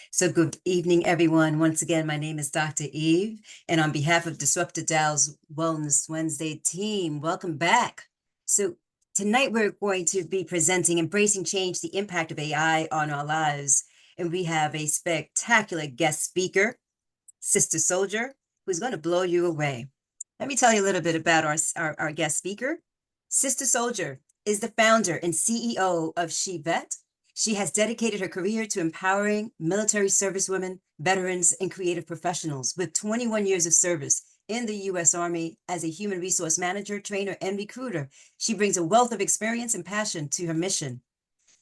So good evening, everyone. Once again, my name is Dr. Eve, and on behalf of Disruptor Dow's Wellness Wednesday team, welcome back. So tonight we're going to be presenting Embracing Change, the Impact of AI on Our Lives. And we have a spectacular guest speaker, Sister Soldier, who's going to blow you away. Let me tell you a little bit about our guest speaker. Sister Soldier is the founder and CEO of SheVet. She has dedicated her career to empowering military servicewomen, veterans, and creative professionals with 21 years of service in the U.S. Army as a human resource manager, trainer, and recruiter. She brings a wealth of experience and passion to her mission.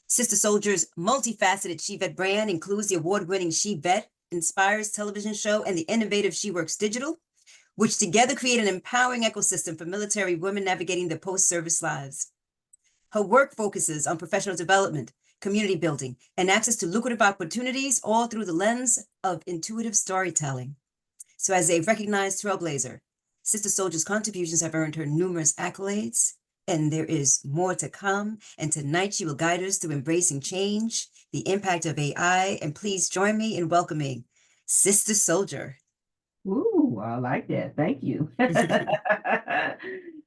Sister Soldier's multifaceted SheVet brand includes the award-winning SheVet Inspires television show and the innovative SheWorks Digital, which together create an empowering ecosystem for military women navigating their post-service lives. Her work focuses on professional development, community building, and access to lucrative opportunities, all through the lens of intuitive storytelling. So as a recognized trailblazer, Sister Soldier's contributions have earned her numerous accolades, and there is more to come. And tonight she will guide us through embracing change, the impact of AI, and please join me in welcoming Sister Soldier. Ooh, I like that. Thank you.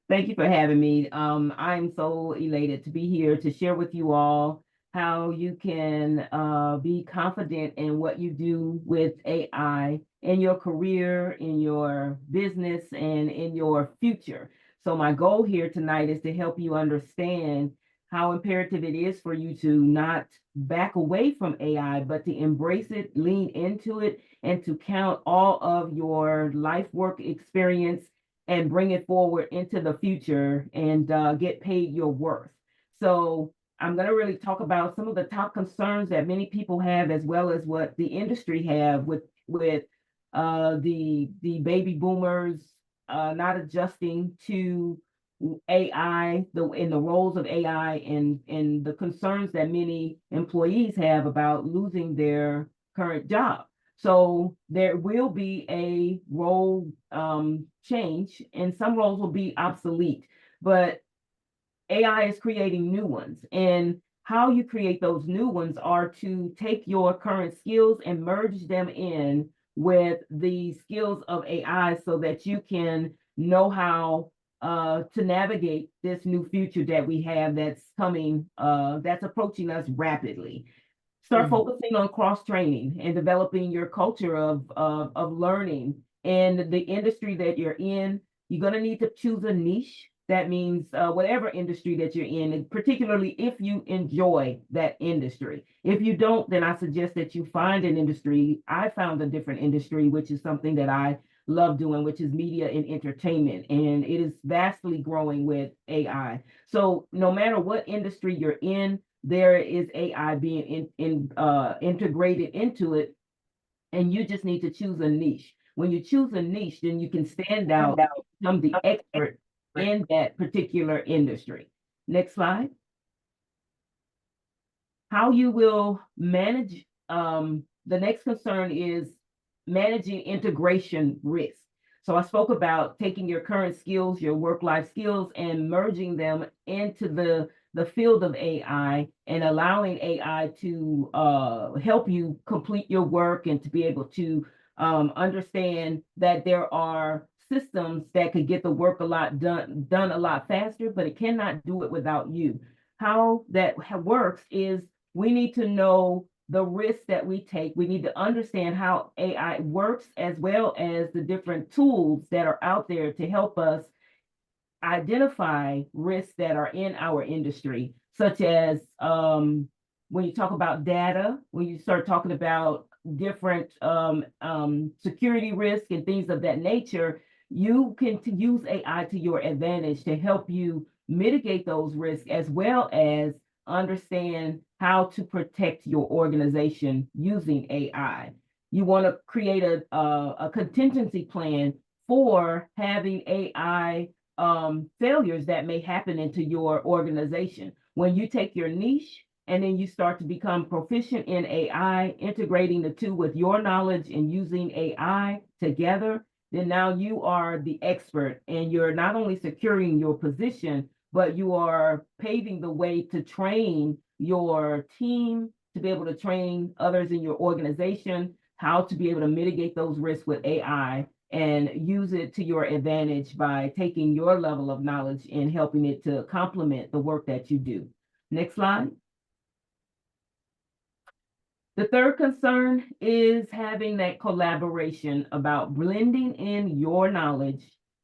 Thank you for having me. I'm so elated to be here to share with you all how you can be confident in what you do with AI in your career, in your business, and in your future. So my goal here tonight is to help you understand how imperative it is for you to not back away from AI, but to embrace it, lean into it, and to count all of your life work experience and bring it forward into the future and get paid your worth. So I'm going to really talk about some of the top concerns that many people have, as well as what the industry have with the baby boomers not adjusting to AI, in the roles of AI, and the concerns that many employees have about losing their current job. So there will be a role change, and some roles will be obsolete, but AI is creating new ones. And how you create those new ones are to take your current skills and merge them in with the skills of AI so that you can know how to navigate this new future that we have that's coming, that's approaching us rapidly. Start focusing on cross training and developing your culture of learning in the industry that you're in. You're going to need to choose a niche. That means whatever industry that you're in, and particularly if you enjoy that industry. If you don't, then I suggest that you find an industry. I found a different industry, which is something that I love doing, which is media and entertainment, and it is vastly growing with AI. So no matter what industry you're in, there is AI being integrated into it, and you just need to choose a niche. When you choose a niche, then you can stand out, become the expert in that particular industry. Next slide. How you will manage, the next concern is managing integration risk. So I spoke about taking your current skills, your work-life skills, and merging them into the field of AI and allowing AI to help you complete your work and to be able to understand that there are systems that could get the work done a lot faster, but it cannot do it without you. How that works is we need to know the risks that we take. We need to understand how AI works, as well as the different tools that are out there to help us identify risks that are in our industry, such as when you talk about data, when you start talking about different security risk and things of that nature, you can use AI to your advantage to help you mitigate those risks, as well as understand how to protect your organization using AI. You want to create a contingency plan for having AI failures that may happen into your organization. When you take your niche and then you start to become proficient in AI, integrating the two with your knowledge and using AI together, then now you are the expert, and you're not only securing your position, but you are paving the way to train your team to be able to train others in your organization how to be able to mitigate those risks with AI and use it to your advantage by taking your level of knowledge and helping it to complement the work that you do. Next slide. The third concern is having that collaboration about blending in your knowledge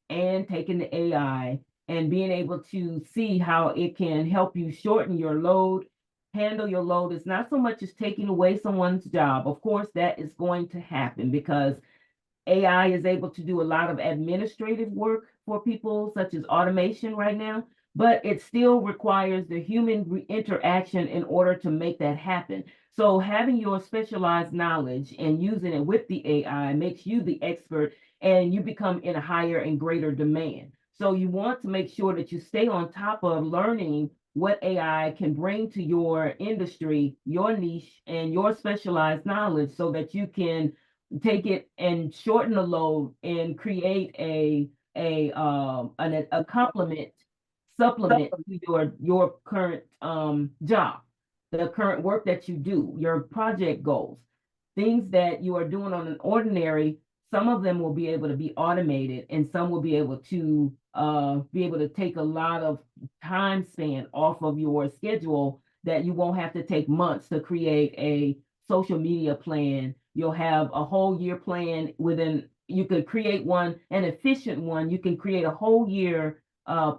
and taking the AI and being able to see how it can help you shorten your load, handle your load. It's not so much as taking away someone's job. Of course, that is going to happen because AI is able to do a lot of administrative work for people, such as automation right now, but it still requires the human interaction in order to make that happen. So having your specialized knowledge and using it with the AI makes you the expert and you become in a higher and greater demand. So you want to make sure that you stay on top of learning what AI can bring to your industry, your niche, and your specialized knowledge so that you can take it and shorten the load and create a complement supplement to your current job, the current work that you do, your project goals, things that you are doing on an ordinary. Some of them will be able to be automated, and some will be able to take a lot of time span off of your schedule that you won't have to take months to create a social media plan. You'll have a whole year plan within, you could create one, an efficient one. You can create a whole year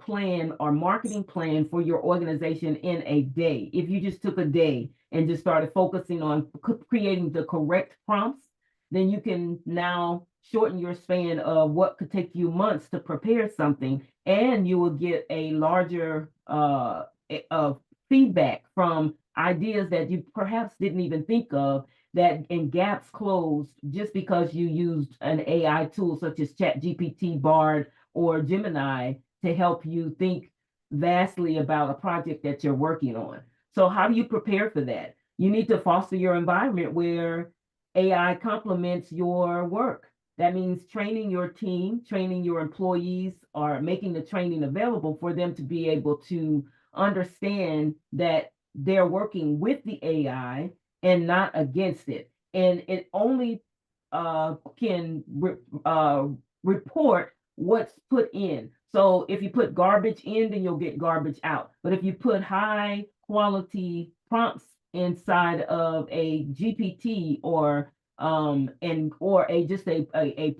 plan or marketing plan for your organization in a day. If you just took a day and just started focusing on creating the correct prompts, then you can now shorten your span of what could take you months to prepare something, and you will get a larger of feedback from ideas that you perhaps didn't even think of, that and gaps closed just because you used an AI tool such as ChatGPT, Bard, or Gemini to help you think vastly about a project that you're working on. So how do you prepare for that? You need to foster your environment where AI complements your work. That means training your team, training your employees, or making the training available for them to be able to understand that they're working with the AI and not against it. And it only can report what's put in. So if you put garbage in, then you'll get garbage out. But if you put high quality prompts inside of a GPT or a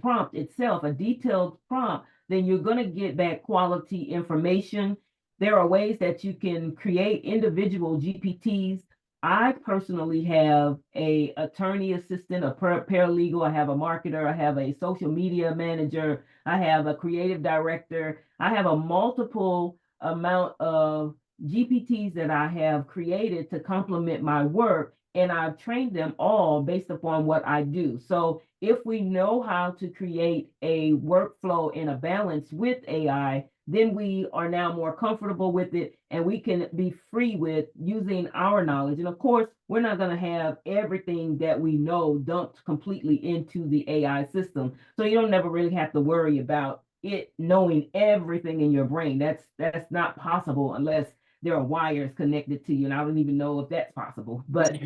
prompt itself, a detailed prompt, then you're going to get back quality information. There are ways that you can create individual GPTs. I personally have a attorney assistant, a paralegal, I have a marketer, I have a social media manager, I have a creative director. I have a multiple amount of GPTs that I have created to complement my work, and I've trained them all based upon what I do. So if we know how to create a workflow in a balance with AI, then we are now more comfortable with it and we can be free with using our knowledge. And of course, we're not going to have everything that we know dumped completely into the AI system. So you don't never really have to worry about it knowing everything in your brain. That's not possible unless there are wires connected to you. And I don't even know if that's possible. But,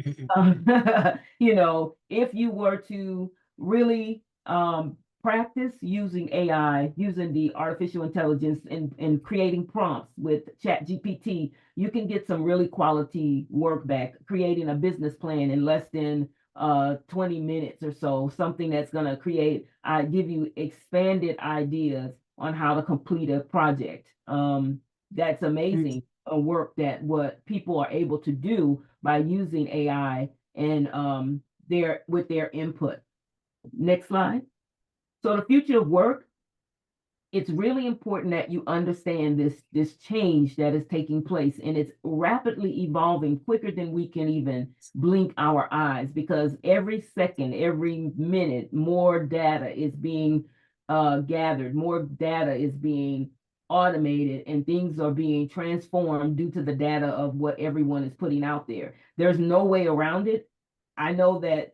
if you were to really practice using AI, using the artificial intelligence in creating prompts with ChatGPT, you can get some really quality work back, creating a business plan in less than 20 minutes or so, something that's going to give you expanded ideas on how to complete a project. That's amazing work that what people are able to do by using AI and with their input. Next slide. So the future of work, it's really important that you understand this change that is taking place, and it's rapidly evolving quicker than we can even blink our eyes, because every second, every minute, more data is being gathered, more data is being automated, and things are being transformed due to the data of what everyone is putting out there. There's no way around it. I know that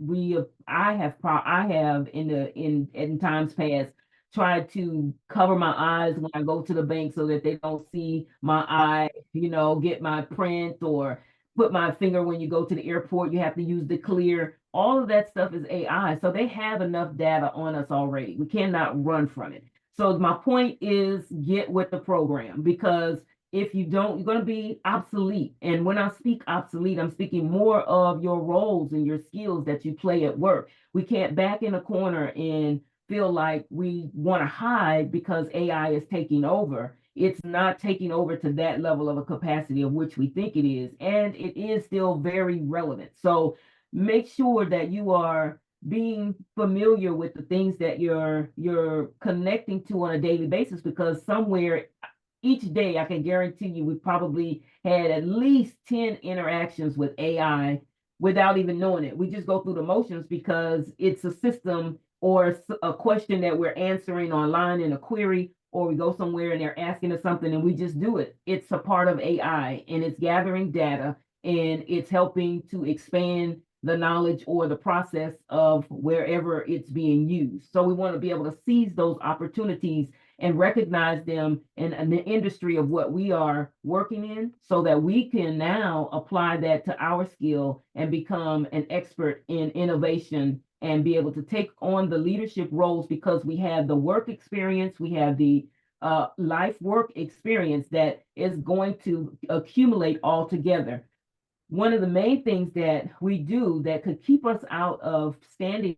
I have in times past tried to cover my eyes when I go to the bank so that they don't see my eye, get my print or put my finger when you go to the airport, you have to use the clear. All of that stuff is AI. So they have enough data on us already. We cannot run from it. So my point is get with the program, because if you don't, you're going to be obsolete. And when I speak obsolete, I'm speaking more of your roles and your skills that you play at work. We can't back in a corner and feel like we want to hide because AI is taking over. It's not taking over to that level of a capacity of which we think it is, and it is still very relevant. So make sure that you are being familiar with the things that you're connecting to on a daily basis, because somewhere each day, I can guarantee you, we probably had at least 10 interactions with AI without even knowing it. We just go through the motions because it's a system or a question that we're answering online in a query, or we go somewhere and they're asking us something and we just do it. It's a part of AI, and it's gathering data, and it's helping to expand the knowledge or the process of wherever it's being used. So we want to be able to seize those opportunities and recognize them in the industry of what we are working in, so that we can now apply that to our skill and become an expert in innovation and be able to take on the leadership roles, because we have the work experience, we have the life work experience that is going to accumulate all together. One of the main things that we do that could keep us out of standing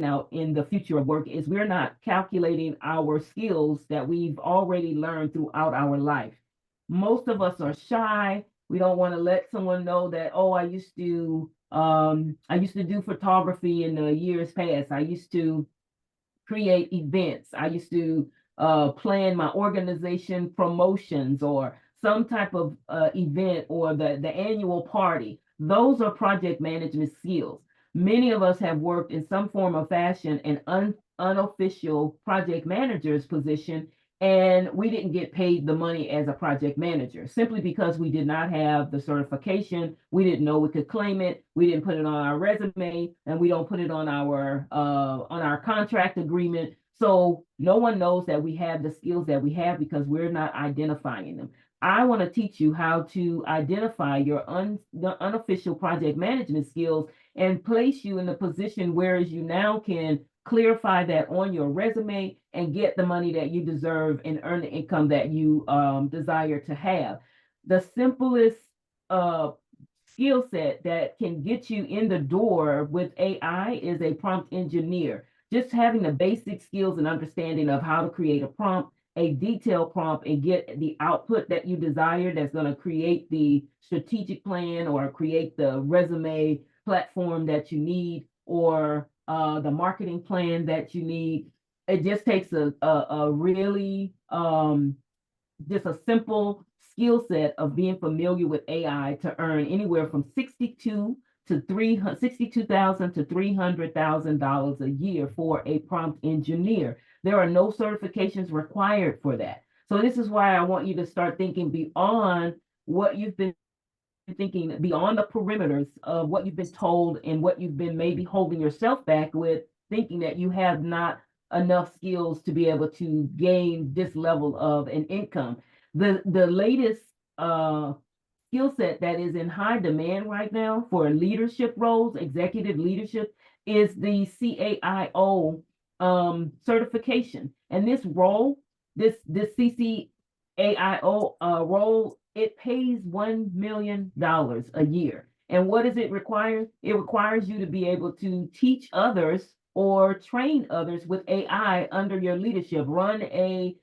out in the future of work is we're not calculating our skills that we've already learned throughout our life. Most of us are shy. We don't want to let someone know that, oh, I used to do photography in the years past. I used to create events. I used to plan my organization promotions or some type of event, or the annual party. Those are project management skills. Many of us have worked in some form of fashion in unofficial project manager's position, and we didn't get paid the money as a project manager simply because we did not have the certification. We didn't know we could claim it. We didn't put it on our resume, and we don't put it on our contract agreement. So no one knows that we have the skills that we have because we're not identifying them. I want to teach you how to identify your the unofficial project management skills and place you in a position where you now can clarify that on your resume and get the money that you deserve and earn the income that you desire to have. The simplest uh, skill set that can get you in the door with AI is a prompt engineer. Just having the basic skills and understanding of how to create a prompt, a detailed prompt, and get the output that you desire that's going to create the strategic plan or create the resume platform that you need, or the marketing plan that you need. It just takes a really just a simple skill set of being familiar with AI to earn anywhere from 62,000 to $300,000 a year for a prompt engineer. There are no certifications required for that. So this is why I want you to start thinking beyond what you've been thinking, beyond the perimeters of what you've been told and what you've been maybe holding yourself back with, thinking that you have not enough skills to be able to gain this level of an income. The latest skill set that is in high demand right now for leadership roles, executive leadership, is the CAIO certification. And this role, this CCAIO role, it pays $1 million a year. And what does it require? It requires you to be able to teach others or train others with AI under your leadership. Run a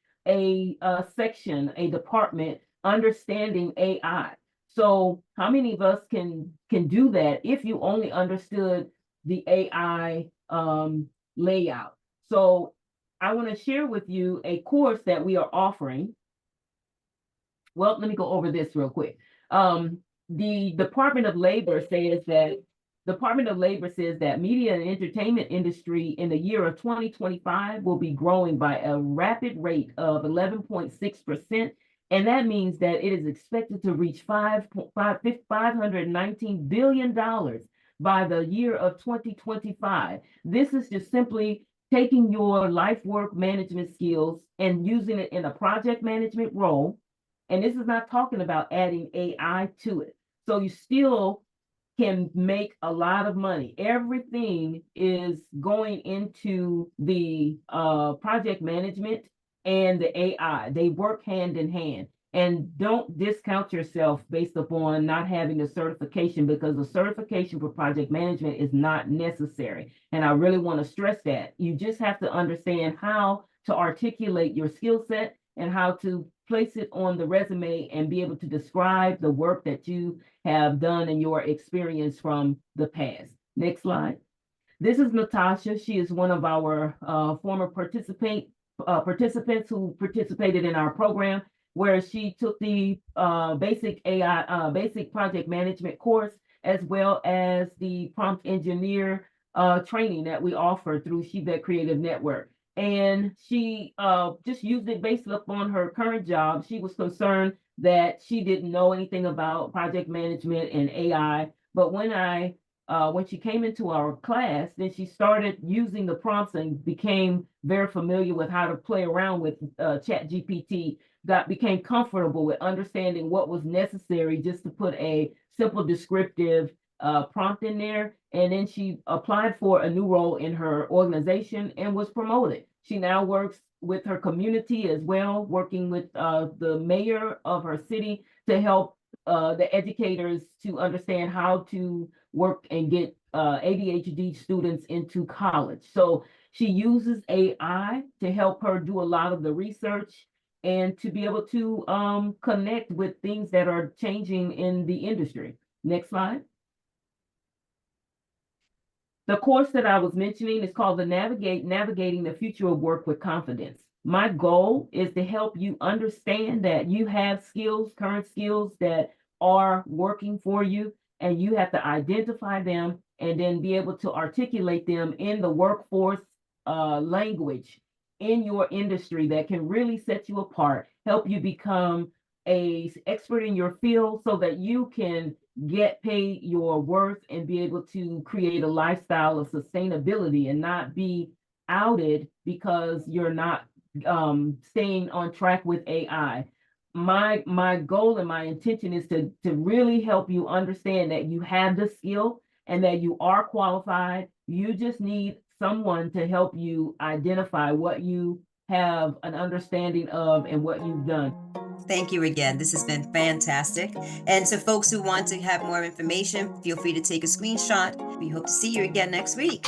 section, a department understanding AI. So how many of us can do that if you only understood the AI layout? So I want to share with you a course that we are offering. Well, let me go over this real quick. The Department of Labor says that media and entertainment industry in the year of 2025 will be growing by a rapid rate of 11.6%. And that means that it is expected to reach $519 billion by the year of 2025. This is just simply taking your life work management skills and using it in a project management role. And this is not talking about adding AI to it. So you still can make a lot of money. Everything is going into the project management and the AI. They work hand in hand. And don't discount yourself based upon not having a certification, because the certification for project management is not necessary. And I really want to stress that. You just have to understand how to articulate your skill set and how to place it on the resume and be able to describe the work that you have done in your experience from the past. Next slide. This is Natasha. She is one of our former participants who participated in our program, where she took the basic AI, basic project management course, as well as the prompt engineer training that we offer through Shebet Creative Network. And she just used it based upon her current job. She was concerned that she didn't know anything about project management and AI. But when she came into our class, then she started using the prompts and became very familiar with how to play around with Chat GPT, became comfortable with understanding what was necessary just to put a simple descriptive prompt in there. And then she applied for a new role in her organization and was promoted. She now works with her community as well, working with the mayor of her city to help the educators to understand how to work and get ADHD students into college. So she uses AI to help her do a lot of the research and to be able to connect with things that are changing in the industry. Next slide. The course that I was mentioning is called Navigating the Future of Work with Confidence. My goal is to help you understand that you have skills, current skills that are working for you, and you have to identify them and then be able to articulate them in the workforce language in your industry that can really set you apart, help you become a expert in your field so that you can get paid your worth and be able to create a lifestyle of sustainability and not be outed because you're not staying on track with AI. My goal and my intention is to really help you understand that you have the skill and that you are qualified. You just need someone to help you identify what you have an understanding of and what you've done. Thank you again. This has been fantastic. And so folks who want to have more information, feel free to take a screenshot. We hope to see you again next week.